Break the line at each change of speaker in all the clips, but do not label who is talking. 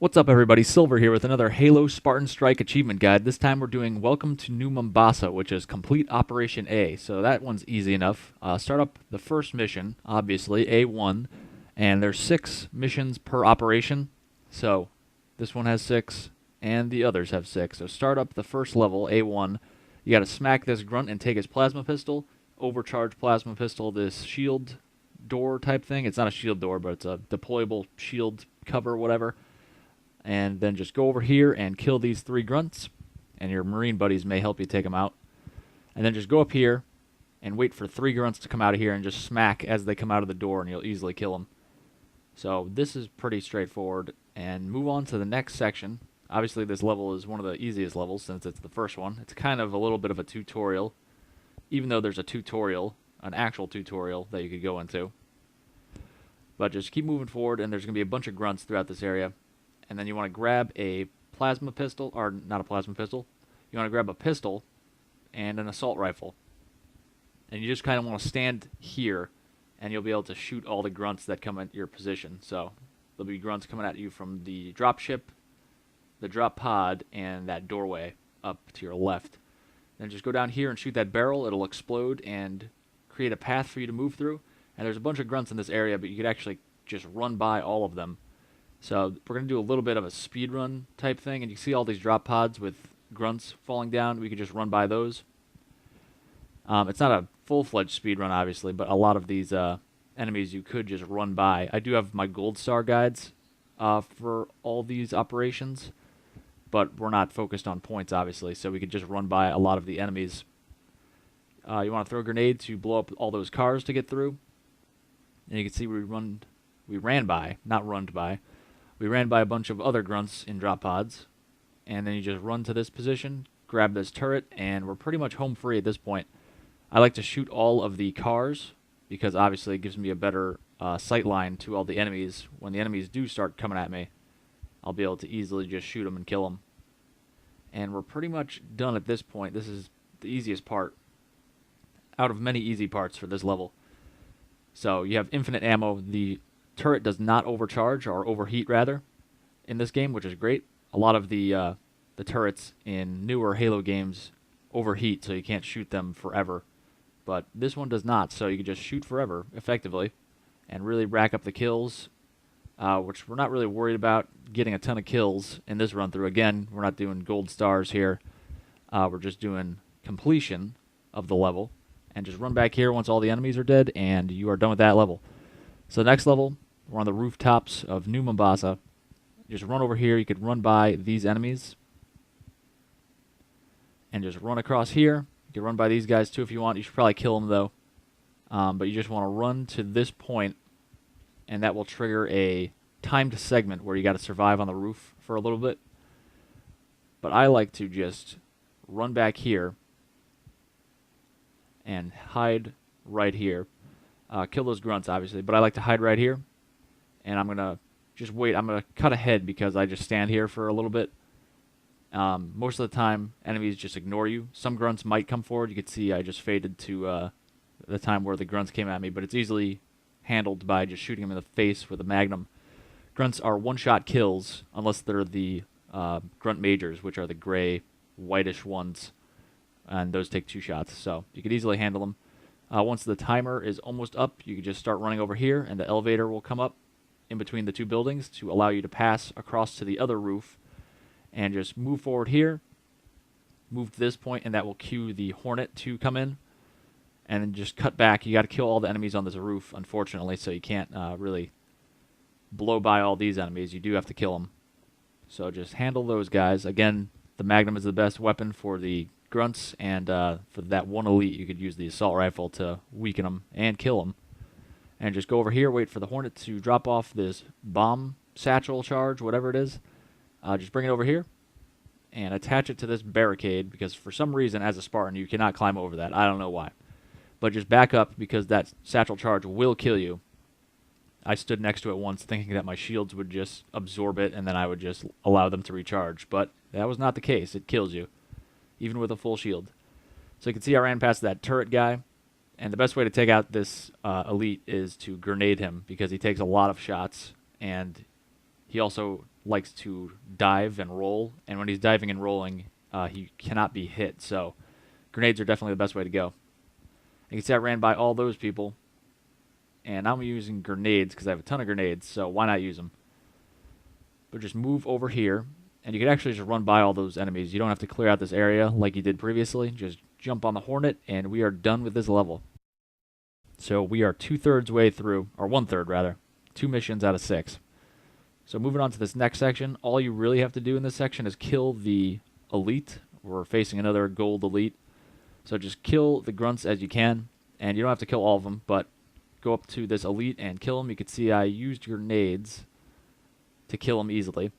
What's up, everybody? Silver here with another Halo Spartan Strike Achievement Guide. This time we're doing Welcome to New Mombasa, which is Complete Operation A. So that one's easy enough. Start up the first mission, obviously, A1, and there's 6 missions per operation. So this one has 6, and the others have 6. So start up the first level, A1. You gotta smack this grunt and take his plasma pistol, overcharge plasma pistol, this shield door type thing. It's not a shield door, but it's a deployable shield cover, whatever. And then just go over here and kill these 3 grunts, and your marine buddies may help you take them out. And then just go up here and wait for 3 grunts to come out of here and just smack as they come out of the door, and you'll easily kill them. So this is pretty straightforward. And move on to the next section. Obviously this level is one of the easiest levels since it's the first one. It's kind of a little bit of a tutorial, even though there's a tutorial, an actual tutorial that you could go into. But just keep moving forward, and there's going to be a bunch of grunts throughout this area. And then you want to grab a plasma pistol, or not a plasma pistol. You want to grab a pistol and an assault rifle. And you just kind of want to stand here, and you'll be able to shoot all the grunts that come at your position. So there'll be grunts coming at you from the drop ship, the drop pod, and that doorway up to your left. Then just go down here and shoot that barrel. It'll explode and create a path for you to move through. And there's a bunch of grunts in this area, but you could actually just run by all of them. So we're going to do a little bit of a speed run type thing, and you see all these drop pods with grunts falling down. We could just run by those. It's not a full-fledged speed run, obviously, but a lot of these enemies you could just run by. I do have my gold star guides for all these operations, but we're not focused on points, obviously, so we could just run by a lot of the enemies. You want to throw a grenade to blow up all those cars to get through. And you can see we ran by a bunch of other grunts in drop pods, and then you just run to this position, grab this turret, and we're pretty much home free at this point. I like to shoot all of the cars because obviously it gives me a better sight line to all the enemies. When the enemies do start coming at me, I'll be able to easily just shoot them and kill them. And we're pretty much done at this point. This is the easiest part out of many easy parts for this level. So you have infinite ammo. The turret does not overcharge, or overheat rather, in this game, which is great. A lot of the turrets in newer Halo games overheat, so you can't shoot them forever. But this one does not, so you can just shoot forever, effectively, and really rack up the kills, which we're not really worried about getting a ton of kills in this run-through. Again, we're not doing gold stars here. We're just doing completion of the level, and just run back here once all the enemies are dead, and you are done with that level. So next level, we're on the rooftops of New Mombasa. Just run over here. You could run by these enemies and just run across here. You can run by these guys too if you want. You should probably kill them though. But you just want to run to this point, and that will trigger a timed segment where you got to survive on the roof for a little bit. But I like to just run back here and hide right here. Kill those grunts, obviously, but I like to hide right here, and I'm going to just wait. I'm going to cut ahead because I just stand here for a little bit. Most of the time, enemies just ignore you. Some grunts might come forward. You can see I just faded to the time where the grunts came at me, but it's easily handled by just shooting them in the face with a magnum. Grunts are one-shot kills, unless they're the grunt majors, which are the gray, whitish ones, and those take 2 shots, so you could easily handle them. Once the timer is almost up, you can just start running over here, and the elevator will come up in between the 2 buildings to allow you to pass across to the other roof, and just move forward here, move to this point, and that will cue the Hornet to come in, and then just cut back. You got to kill all the enemies on this roof, unfortunately, so you can't really blow by all these enemies. You do have to kill them. So just handle those guys. Again, the Magnum is the best weapon for the grunts, and for that one elite you could use the assault rifle to weaken them and kill them. And just go over here, wait for the Hornet to drop off this bomb satchel charge, whatever it is. Just bring it over here and attach it to this barricade, because for some reason as a Spartan you cannot climb over that. I don't know why, but just back up because that satchel charge will kill you. I stood next to it once thinking that my shields would just absorb it and then I would just allow them to recharge, but that was not the case. It kills you even with a full shield. So you can see I ran past that turret guy, and the best way to take out this elite is to grenade him, because he takes a lot of shots, and he also likes to dive and roll, and when he's diving and rolling, he cannot be hit. So grenades are definitely the best way to go. You can see I ran by all those people, and I'm using grenades because I have a ton of grenades, so why not use them? But just move over here, and you can actually just run by all those enemies. You don't have to clear out this area like you did previously. Just jump on the Hornet, and we are done with this level. So we are 2/3 way through, or 1/3 rather, 2 missions out of 6. So moving on to this next section, all you really have to do in this section is kill the elite. We're facing another gold elite. So just kill the grunts as you can, and you don't have to kill all of them, but go up to this elite and kill him. You can see I used grenades to kill him easily.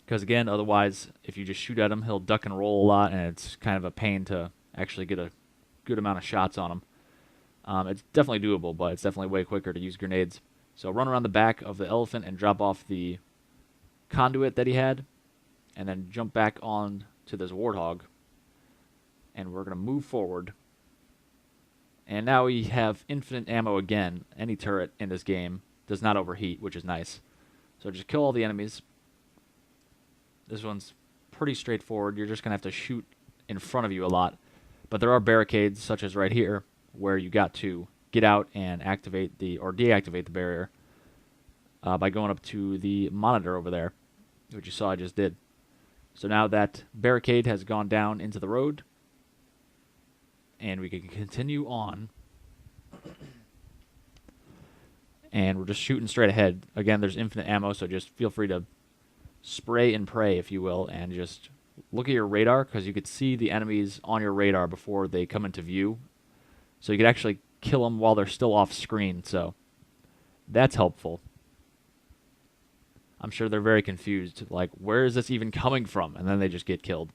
Because again, otherwise, if you just shoot at him, he'll duck and roll a lot, and it's kind of a pain to actually get a good amount of shots on him. It's definitely doable, but it's definitely way quicker to use grenades. So run around the back of the elephant and drop off the conduit that he had, and then jump back on to this warthog. And we're going to move forward. And now we have infinite ammo again. Any turret in this game does not overheat, which is nice. So just kill all the enemies. This one's pretty straightforward. You're just going to have to shoot in front of you a lot. But there are barricades, such as right here, where you got to get out and activate the, or deactivate the barrier by going up to the monitor over there, which you saw I just did. So now that barricade has gone down into the road, and we can continue on. And we're just shooting straight ahead. Again, there's infinite ammo, so just feel free to spray and pray, if you will, and just look at your radar, because you could see the enemies on your radar before they come into view. So you could actually kill them while they're still off screen, so that's helpful. I'm sure they're very confused, like, where is this even coming from? And then they just get killed.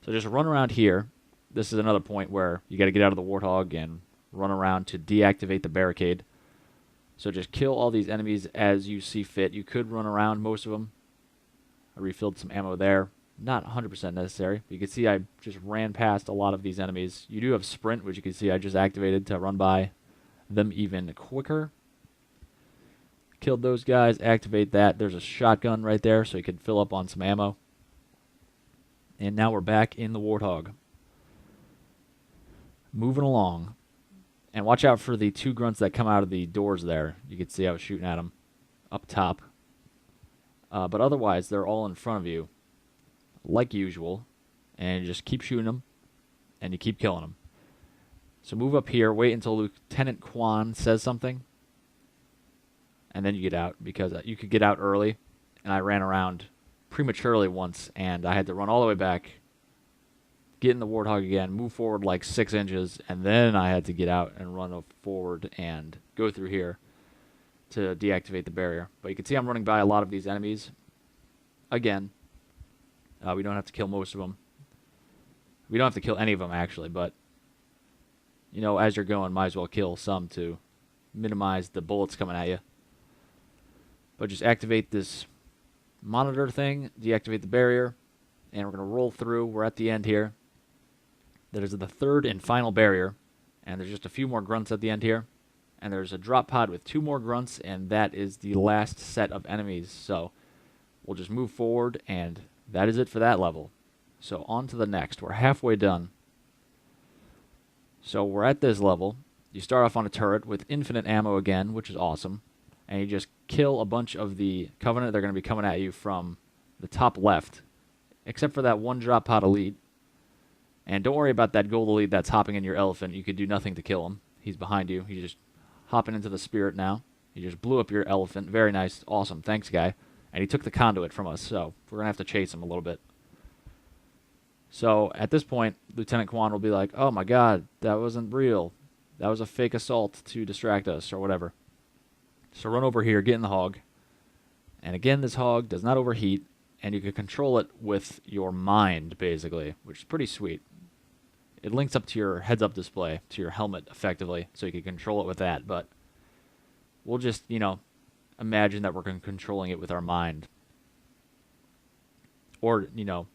So just run around here. This is another point where you got to get out of the warthog and run around to deactivate the barricade. So just kill all these enemies as you see fit. You could run around most of them. I refilled some ammo there. Not 100% necessary. But you can see I just ran past a lot of these enemies. You do have sprint, which you can see I just activated to run by them even quicker. Killed those guys. Activate that. There's a shotgun right there, so you can fill up on some ammo. And now we're back in the warthog. Moving along. And watch out for the 2 grunts that come out of the doors there. You can see I was shooting at them up top. But otherwise, they're all in front of you, like usual. And you just keep shooting them, and you keep killing them. So move up here, wait until Lieutenant Kwan says something, and then you get out, because you could get out early. And I ran around prematurely once, and I had to run all the way back, get in the warthog again, move forward like 6 inches, and then I had to get out and run forward and go through here to deactivate the barrier. But you can see I'm running by a lot of these enemies. Again, we don't have to kill most of them. We don't have to kill any of them, actually, but, you know, as you're going, might as well kill some to minimize the bullets coming at you. But just activate this monitor thing, deactivate the barrier, and we're going to roll through. We're at the end here. That is the 3rd and final barrier, and there's just a few more grunts at the end here. And there's a drop pod with 2 more grunts, and that is the last set of enemies. So we'll just move forward, and that is it for that level. So on to the next. We're halfway done. So we're at this level. You start off on a turret with infinite ammo again, which is awesome. And you just kill a bunch of the Covenant. They're going to be coming at you from the top left, except for that 1 drop pod elite. And don't worry about that gold elite that's hopping in your elephant. You could do nothing to kill him. He's behind you. He's just hopping into the spirit now. He just blew up your elephant. Very nice. Awesome. Thanks, guy. And he took the conduit from us, so we're going to have to chase him a little bit. So at this point, Lieutenant Kwan will be like, oh my god, that wasn't real. That was a fake assault to distract us, or whatever. So run over here, get in the hog. And again, this hog does not overheat, and you can control it with your mind, basically, which is pretty sweet. It links up to your heads-up display, to your helmet, effectively, so you can control it with that, but we'll just, you know, imagine that we're controlling it with our mind. Or, you know,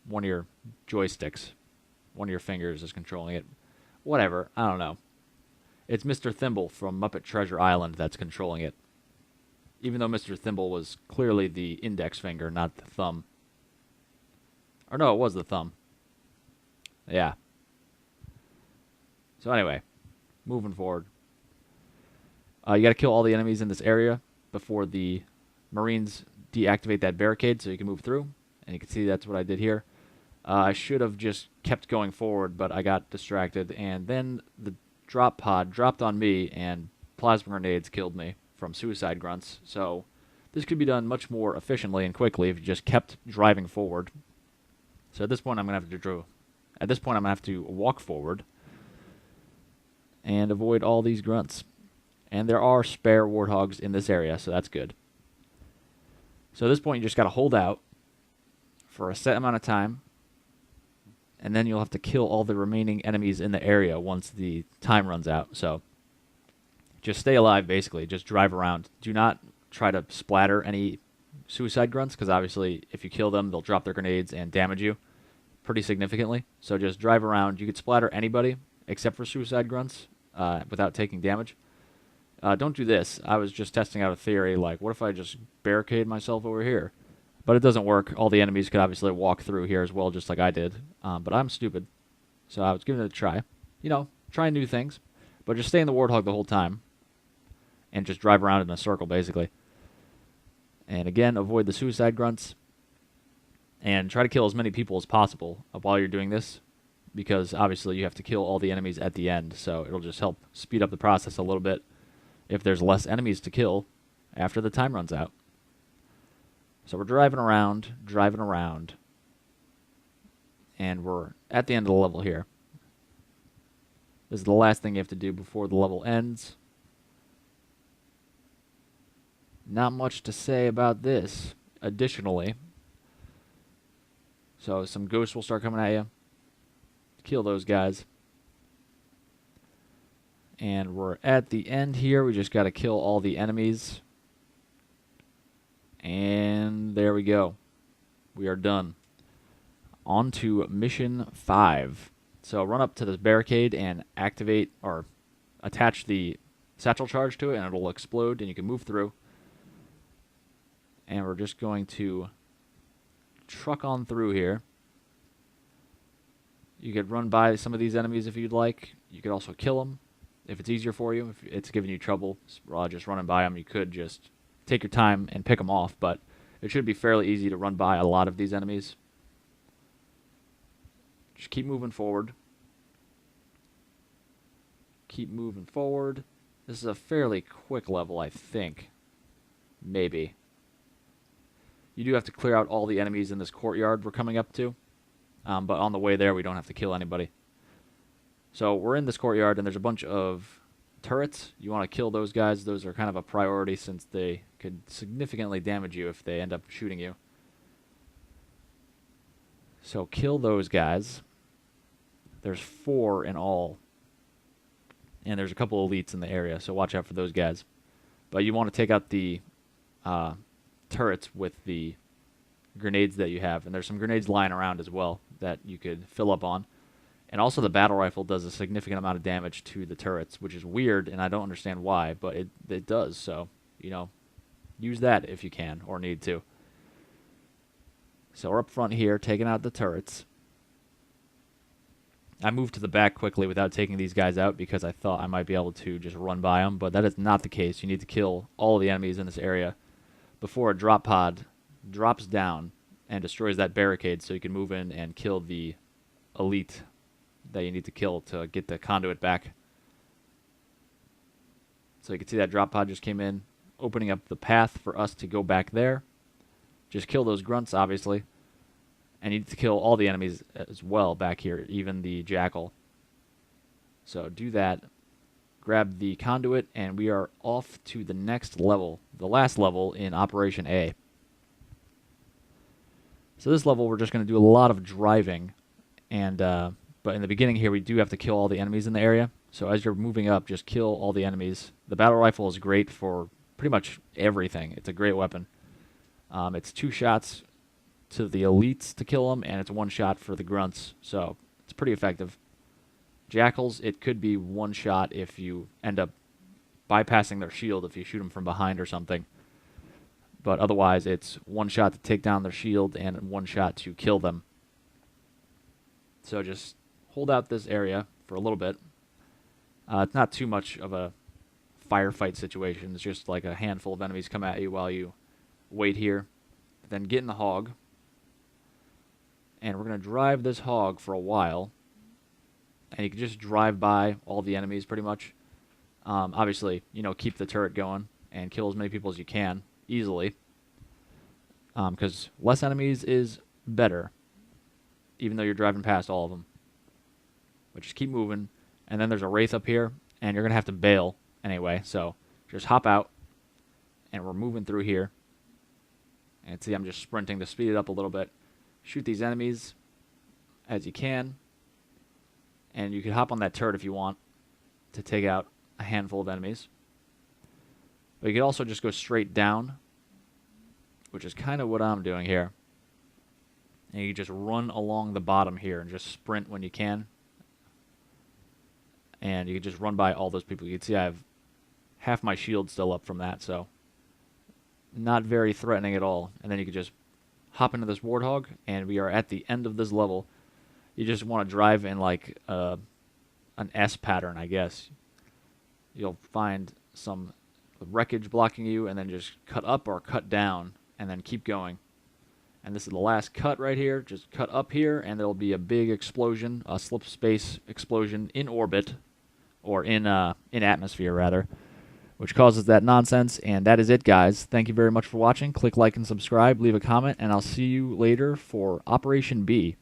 one of your joysticks, one of your fingers is controlling it. Whatever, I don't know. It's Mr. Thimble from Muppet Treasure Island that's controlling it. Even though Mr. Thimble was clearly the index finger, not the thumb. Or no, it was the thumb. Yeah. So anyway, moving forward. You got to kill all the enemies in this area before the Marines deactivate that barricade so you can move through. And you can see that's what I did here. I should have just kept going forward, but I got distracted. And then the drop pod dropped on me, and plasma grenades killed me from suicide grunts. So this could be done much more efficiently and quickly if you just kept driving forward. So at this point, I'm gonna have to walk forward and avoid all these grunts. And there are spare warthogs in this area, so that's good. So at this point, you just got to hold out for a set amount of time, and then you'll have to kill all the remaining enemies in the area once the time runs out. So just stay alive, basically. Just drive around. Do not try to splatter any suicide grunts, because obviously if you kill them, they'll drop their grenades and damage you pretty significantly. So just drive around. You could splatter anybody except for suicide grunts without taking damage. Don't do this. I was just testing out a theory, like, what if I just barricade myself over here? But it doesn't work. All the enemies could obviously walk through here as well, just like I did. But I'm stupid. So I was giving it a try. You know, trying new things. But just stay in the Warthog the whole time. And just drive around in a circle, basically. And again, avoid the suicide grunts. And try to kill as many people as possible while you're doing this. Because obviously you have to kill all the enemies at the end. So it'll just help speed up the process a little bit if there's less enemies to kill after the time runs out. So we're driving around, and we're at the end of the level here. This is the last thing you have to do before the level ends. Not much to say about this, additionally. So some ghosts will start coming at you. Kill those guys. And we're at the end here. We just got to kill all the enemies. And there we go. We are done. On to mission 5. So run up to this barricade and activate or attach the satchel charge to it, and it'll explode, and you can move through. And we're just going to truck on through here. You could run by some of these enemies if you'd like. You could also kill them if it's easier for you. If it's giving you trouble just running by them, you could just take your time and pick them off, but it should be fairly easy to run by a lot of these enemies. Just keep moving forward. Keep moving forward. This is a fairly quick level, I think. Maybe. You do have to clear out all the enemies in this courtyard we're coming up to, but on the way there we don't have to kill anybody. So we're in this courtyard, and there's a bunch of turrets. You want to kill those guys. Those are kind of a priority since they could significantly damage you if they end up shooting you. So kill those guys. There's 4 in all. And there's a couple elites in the area, so watch out for those guys. But you want to take out the turrets with the grenades that you have. And there's some grenades lying around as well that you could fill up on. And also the battle rifle does a significant amount of damage to the turrets, which is weird, and I don't understand why, but it does. So, you know, use that if you can or need to. So we're up front here, taking out the turrets. I moved to the back quickly without taking these guys out because I thought I might be able to just run by them, but that is not the case. You need to kill all of the enemies in this area before a drop pod drops down and destroys that barricade so you can move in and kill the elite that you need to kill to get the conduit back. So you can see that drop pod just came in, opening up the path for us to go back there. Just kill those grunts, obviously. And you need to kill all the enemies as well back here, even the jackal. So do that. Grab the conduit, and we are off to the next level, the last level in Operation A. So this level, we're just going to do a lot of driving, and but in the beginning here, we do have to kill all the enemies in the area. So as you're moving up, just kill all the enemies. The battle rifle is great for pretty much everything. It's a great weapon. It's 2 shots to the elites to kill them, and it's 1 shot for the grunts. So it's pretty effective. Jackals, it could be 1 shot if you end up bypassing their shield if you shoot them from behind or something. But otherwise, it's one shot to take down their shield and one shot to kill them. So just hold out this area for a little bit. It's not too much of a firefight situation. It's just like a handful of enemies come at you while you wait here. Then get in the hog. And we're going to drive this hog for a while. And you can just drive by all the enemies pretty much. Obviously, keep the turret going and kill as many people as you can easily. Because less enemies is better, even though you're driving past all of them. But just keep moving. And then there's a wraith up here, and you're going to have to bail anyway. So just hop out, and we're moving through here. And see, I'm just sprinting to speed it up a little bit. Shoot these enemies as you can. And you can hop on that turret if you want to take out a handful of enemies. But you could also just go straight down, which is kind of what I'm doing here. And you just run along the bottom here and just sprint when you can. And you can just run by all those people. You can see I have half my shield still up from that, so not very threatening at all. And then you can just hop into this warthog, and we are at the end of this level. You just want to drive in like an S pattern, I guess. You'll find some wreckage blocking you, and then just cut up or cut down, and then keep going. And this is the last cut right here. Just cut up here, and there'll be a big explosion, a slip space explosion in orbit, or in atmosphere rather, which causes that nonsense. And that is it, guys. Thank you very much for watching. Click like and subscribe, leave a comment, and I'll see you later for Operation B.